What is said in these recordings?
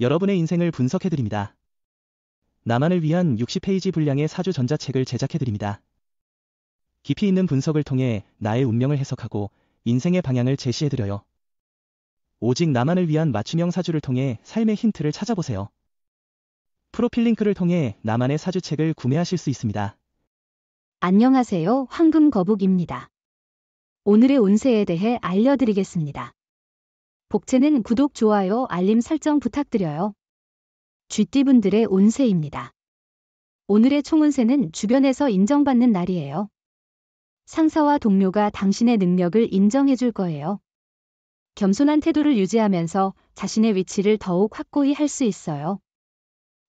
여러분의 인생을 분석해드립니다. 나만을 위한 60페이지 분량의 사주 전자책을 제작해드립니다. 깊이 있는 분석을 통해 나의 운명을 해석하고 인생의 방향을 제시해드려요. 오직 나만을 위한 맞춤형 사주를 통해 삶의 힌트를 찾아보세요. 프로필 링크를 통해 나만의 사주책을 구매하실 수 있습니다. 안녕하세요. 황금거북입니다. 오늘의 운세에 대해 알려드리겠습니다. 복채는 구독, 좋아요, 알림 설정 부탁드려요. 쥐띠분들의 운세입니다. 오늘의 총운세는 주변에서 인정받는 날이에요. 상사와 동료가 당신의 능력을 인정해줄 거예요. 겸손한 태도를 유지하면서 자신의 위치를 더욱 확고히 할 수 있어요.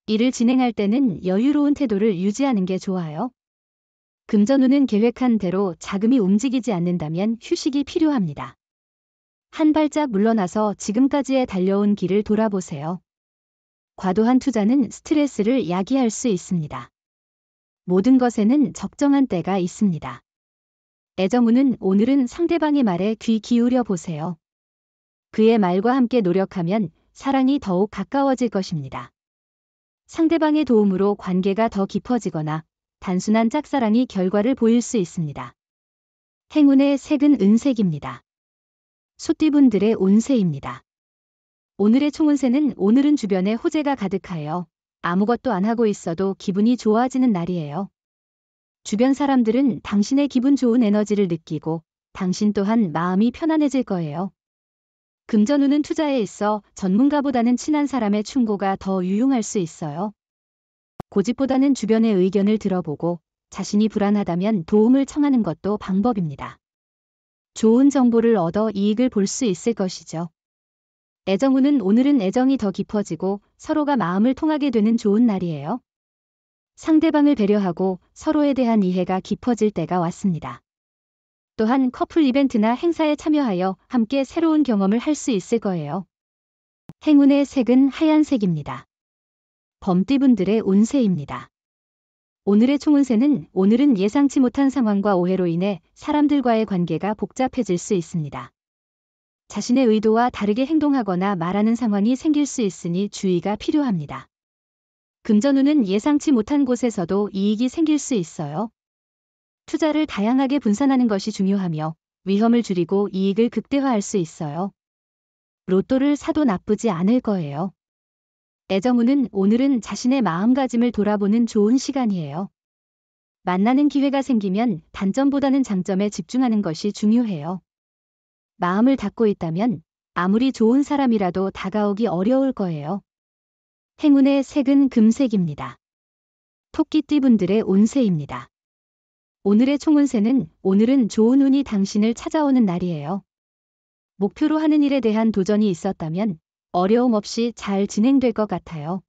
일을 진행할 때는 여유로운 태도를 유지하는 게 좋아요. 금전운은 계획한 대로 자금이 움직이지 않는다면 휴식이 필요합니다. 한 발짝 물러나서 지금까지의 달려온 길을 돌아보세요. 과도한 투자는 스트레스를 야기할 수 있습니다. 모든 것에는 적정한 때가 있습니다. 애정운은 오늘은 상대방의 말에 귀 기울여 보세요. 그의 말과 함께 노력하면 사랑이 더욱 가까워질 것입니다. 상대방의 도움으로 관계가 더 깊어지거나 단순한 짝사랑이 결과를 보일 수 있습니다. 행운의 색은 은색입니다. 소띠분들의 운세입니다. 오늘의 총운세는 오늘은 주변에 호재가 가득하여 아무것도 안 하고 있어도 기분이 좋아지는 날이에요. 주변 사람들은 당신의 기분 좋은 에너지를 느끼고 당신 또한 마음이 편안해질 거예요. 금전운은 투자에 있어 전문가보다는 친한 사람의 충고가 더 유용할 수 있어요. 고집보다는 주변의 의견을 들어보고 자신이 불안하다면 도움을 청하는 것도 방법입니다. 좋은 정보를 얻어 이익을 볼 수 있을 것이죠. 애정운은 오늘은 애정이 더 깊어지고 서로가 마음을 통하게 되는 좋은 날이에요. 상대방을 배려하고 서로에 대한 이해가 깊어질 때가 왔습니다. 또한 커플 이벤트나 행사에 참여하여 함께 새로운 경험을 할 수 있을 거예요. 행운의 색은 하얀색입니다. 범띠분들의 운세입니다. 오늘의 총운세는 오늘은 예상치 못한 상황과 오해로 인해 사람들과의 관계가 복잡해질 수 있습니다. 자신의 의도와 다르게 행동하거나 말하는 상황이 생길 수 있으니 주의가 필요합니다. 금전운은 예상치 못한 곳에서도 이익이 생길 수 있어요. 투자를 다양하게 분산하는 것이 중요하며 위험을 줄이고 이익을 극대화할 수 있어요. 로또를 사도 나쁘지 않을 거예요. 애정운은 오늘은 자신의 마음가짐을 돌아보는 좋은 시간이에요. 만나는 기회가 생기면 단점보다는 장점에 집중하는 것이 중요해요. 마음을 닫고 있다면 아무리 좋은 사람이라도 다가오기 어려울 거예요. 행운의 색은 금색입니다. 토끼띠분들의 운세입니다. 오늘의 총운세는 오늘은 좋은 운이 당신을 찾아오는 날이에요. 목표로 하는 일에 대한 도전이 있었다면 어려움 없이 잘 진행될 것 같아요.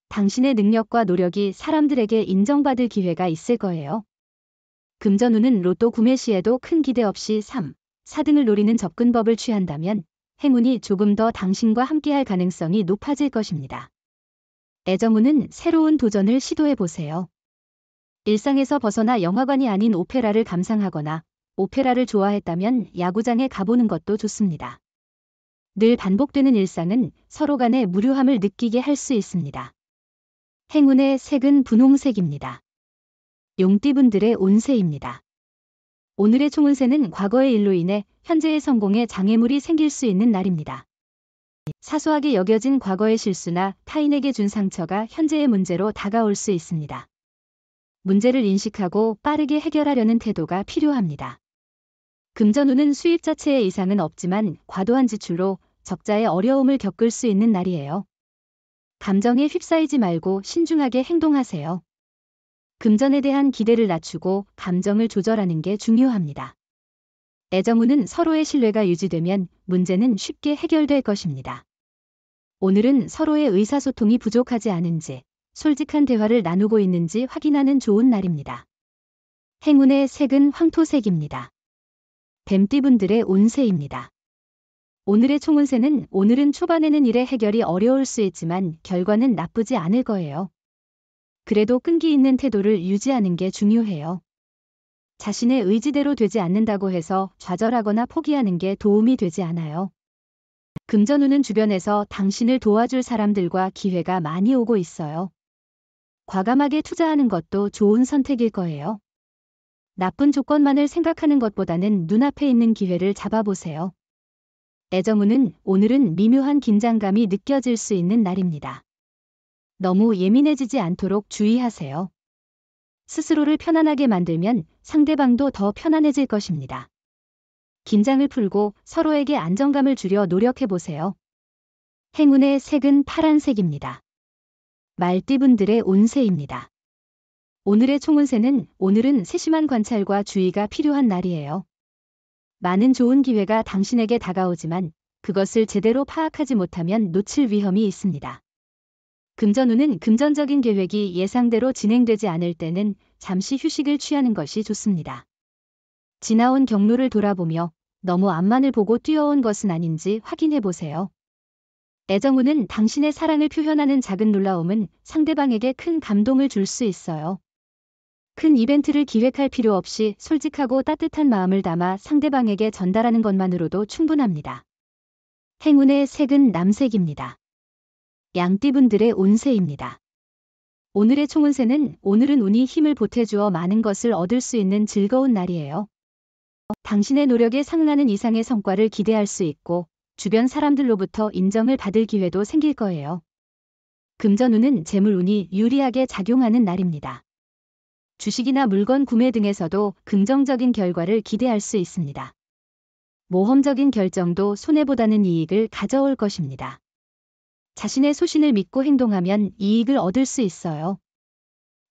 당신의 능력과 노력이 사람들에게 인정받을 기회가 있을 거예요. 금전운은 로또 구매 시에도 큰 기대 없이 3, 4등을 노리는 접근법을 취한다면 행운이 조금 더 당신과 함께할 가능성이 높아질 것입니다. 애정운은 새로운 도전을 시도해보세요. 일상에서 벗어나 영화관이 아닌 오페라를 감상하거나 오페라를 좋아했다면 야구장에 가보는 것도 좋습니다. 늘 반복되는 일상은 서로 간의 무료함을 느끼게 할 수 있습니다. 행운의 색은 분홍색입니다. 용띠분들의 운세입니다. 오늘의 총운세는 과거의 일로 인해 현재의 성공에 장애물이 생길 수 있는 날입니다. 사소하게 여겨진 과거의 실수나 타인에게 준 상처가 현재의 문제로 다가올 수 있습니다. 문제를 인식하고 빠르게 해결하려는 태도가 필요합니다. 금전운은 수입 자체에 이상은 없지만 과도한 지출로 적자의 어려움을 겪을 수 있는 날이에요. 감정에 휩싸이지 말고 신중하게 행동하세요. 금전에 대한 기대를 낮추고 감정을 조절하는 게 중요합니다. 애정운은 서로의 신뢰가 유지되면 문제는 쉽게 해결될 것입니다. 오늘은 서로의 의사소통이 부족하지 않은지, 솔직한 대화를 나누고 있는지 확인하는 좋은 날입니다. 행운의 색은 황토색입니다. 뱀띠분들의 운세입니다. 오늘의 총운세는 오늘은 초반에는 일의 해결이 어려울 수 있지만 결과는 나쁘지 않을 거예요. 그래도 끈기 있는 태도를 유지하는 게 중요해요. 자신의 의지대로 되지 않는다고 해서 좌절하거나 포기하는 게 도움이 되지 않아요. 금전운은 주변에서 당신을 도와줄 사람들과 기회가 많이 오고 있어요. 과감하게 투자하는 것도 좋은 선택일 거예요. 나쁜 조건만을 생각하는 것보다는 눈앞에 있는 기회를 잡아보세요. 애정운은 오늘은 미묘한 긴장감이 느껴질 수 있는 날입니다. 너무 예민해지지 않도록 주의하세요. 스스로를 편안하게 만들면 상대방도 더 편안해질 것입니다. 긴장을 풀고 서로에게 안정감을 주려 노력해보세요. 행운의 색은 파란색입니다. 말띠분들의 운세입니다. 오늘의 총운세는 오늘은 세심한 관찰과 주의가 필요한 날이에요. 많은 좋은 기회가 당신에게 다가오지만 그것을 제대로 파악하지 못하면 놓칠 위험이 있습니다. 금전운은 금전적인 계획이 예상대로 진행되지 않을 때는 잠시 휴식을 취하는 것이 좋습니다. 지나온 경로를 돌아보며 너무 앞만을 보고 뛰어온 것은 아닌지 확인해 보세요. 애정운은 당신의 사랑을 표현하는 작은 놀라움은 상대방에게 큰 감동을 줄 수 있어요. 큰 이벤트를 기획할 필요 없이 솔직하고 따뜻한 마음을 담아 상대방에게 전달하는 것만으로도 충분합니다. 행운의 색은 남색입니다. 양띠분들의 운세입니다. 오늘의 총운세는 오늘은 운이 힘을 보태주어 많은 것을 얻을 수 있는 즐거운 날이에요. 당신의 노력에 상응하는 이상의 성과를 기대할 수 있고 주변 사람들로부터 인정을 받을 기회도 생길 거예요. 금전운은 재물운이 유리하게 작용하는 날입니다. 주식이나 물건 구매 등에서도 긍정적인 결과를 기대할 수 있습니다. 모험적인 결정도 손해보다는 이익을 가져올 것입니다. 자신의 소신을 믿고 행동하면 이익을 얻을 수 있어요.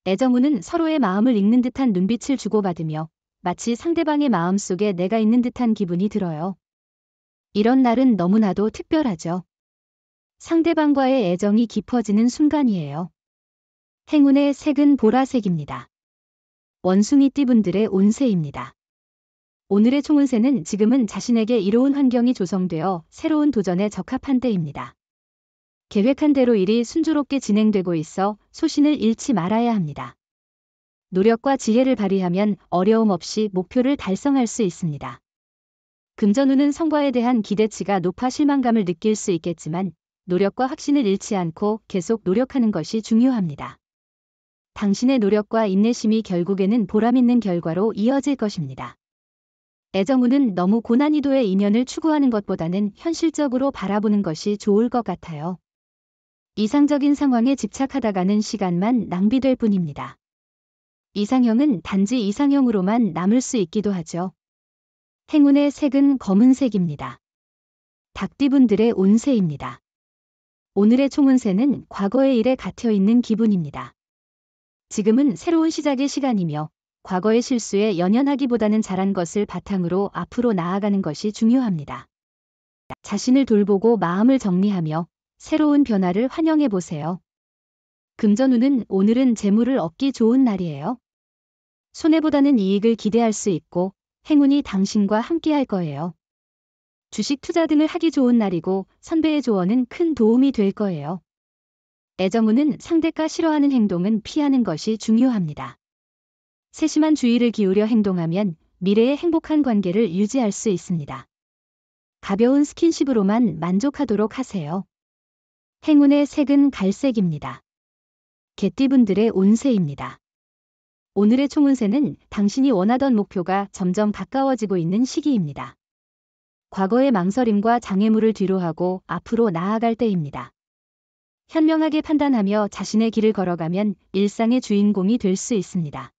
애정운은 서로의 마음을 읽는 듯한 눈빛을 주고받으며 마치 상대방의 마음속에 내가 있는 듯한 기분이 들어요. 이런 날은 너무나도 특별하죠. 상대방과의 애정이 깊어지는 순간이에요. 행운의 색은 보라색입니다. 원숭이띠분들의 운세입니다. 오늘의 총운세는 지금은 자신에게 이로운 환경이 조성되어 새로운 도전에 적합한 때입니다. 계획한 대로 일이 순조롭게 진행되고 있어 소신을 잃지 말아야 합니다. 노력과 지혜를 발휘하면 어려움 없이 목표를 달성할 수 있습니다. 금전운은 성과에 대한 기대치가 높아 실망감을 느낄 수 있겠지만 노력과 확신을 잃지 않고 계속 노력하는 것이 중요합니다. 당신의 노력과 인내심이 결국에는 보람있는 결과로 이어질 것입니다. 애정운은 너무 고난이도의 인연을 추구하는 것보다는 현실적으로 바라보는 것이 좋을 것 같아요. 이상적인 상황에 집착하다가는 시간만 낭비될 뿐입니다. 이상형은 단지 이상형으로만 남을 수 있기도 하죠. 행운의 색은 검은색입니다. 닭띠분들의 운세입니다. 오늘의 총운세는 과거의 일에 갇혀있는 기분입니다. 지금은 새로운 시작의 시간이며 과거의 실수에 연연하기보다는 잘한 것을 바탕으로 앞으로 나아가는 것이 중요합니다. 자신을 돌보고 마음을 정리하며 새로운 변화를 환영해 보세요. 금전운은 오늘은 재물을 얻기 좋은 날이에요. 손해보다는 이익을 기대할 수 있고 행운이 당신과 함께할 거예요. 주식 투자 등을 하기 좋은 날이고 선배의 조언은 큰 도움이 될 거예요. 애정운은 상대가 싫어하는 행동은 피하는 것이 중요합니다. 세심한 주의를 기울여 행동하면 미래의 행복한 관계를 유지할 수 있습니다. 가벼운 스킨십으로만 만족하도록 하세요. 행운의 색은 갈색입니다. 개띠분들의 운세입니다. 오늘의 총운세는 당신이 원하던 목표가 점점 가까워지고 있는 시기입니다. 과거의 망설임과 장애물을 뒤로하고 앞으로 나아갈 때입니다. 현명하게 판단하며 자신의 길을 걸어가면 일상의 주인공이 될 수 있습니다.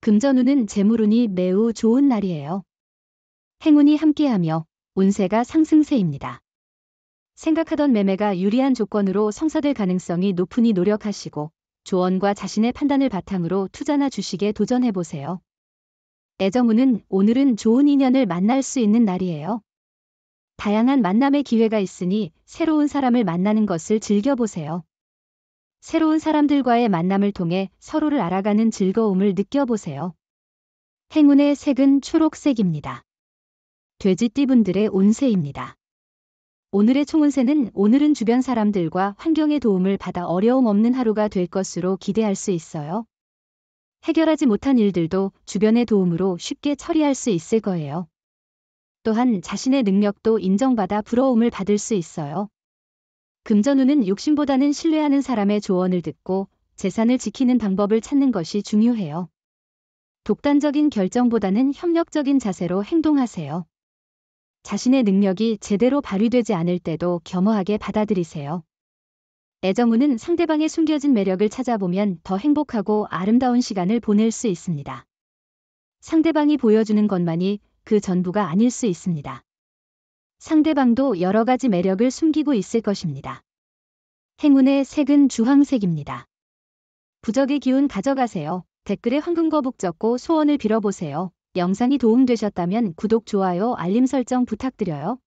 금전운은 재물운이 매우 좋은 날이에요. 행운이 함께하며 운세가 상승세입니다. 생각하던 매매가 유리한 조건으로 성사될 가능성이 높으니 노력하시고 조언과 자신의 판단을 바탕으로 투자나 주식에 도전해보세요. 애정운은 오늘은 좋은 인연을 만날 수 있는 날이에요. 다양한 만남의 기회가 있으니 새로운 사람을 만나는 것을 즐겨보세요. 새로운 사람들과의 만남을 통해 서로를 알아가는 즐거움을 느껴보세요. 행운의 색은 초록색입니다. 돼지띠분들의 운세입니다. 오늘의 총운세는 오늘은 주변 사람들과 환경의 도움을 받아 어려움 없는 하루가 될 것으로 기대할 수 있어요. 해결하지 못한 일들도 주변의 도움으로 쉽게 처리할 수 있을 거예요. 또한 자신의 능력도 인정받아 부러움을 받을 수 있어요. 금전운은 욕심보다는 신뢰하는 사람의 조언을 듣고 재산을 지키는 방법을 찾는 것이 중요해요. 독단적인 결정보다는 협력적인 자세로 행동하세요. 자신의 능력이 제대로 발휘되지 않을 때도 겸허하게 받아들이세요. 애정운은 상대방의 숨겨진 매력을 찾아보면 더 행복하고 아름다운 시간을 보낼 수 있습니다. 상대방이 보여주는 것만이 그 전부가 아닐 수 있습니다. 상대방도 여러 가지 매력을 숨기고 있을 것입니다. 행운의 색은 주황색입니다. 부적의 기운 가져가세요. 댓글에 황금거북 적고 소원을 빌어보세요. 영상이 도움되셨다면 구독, 좋아요, 알림 설정 부탁드려요.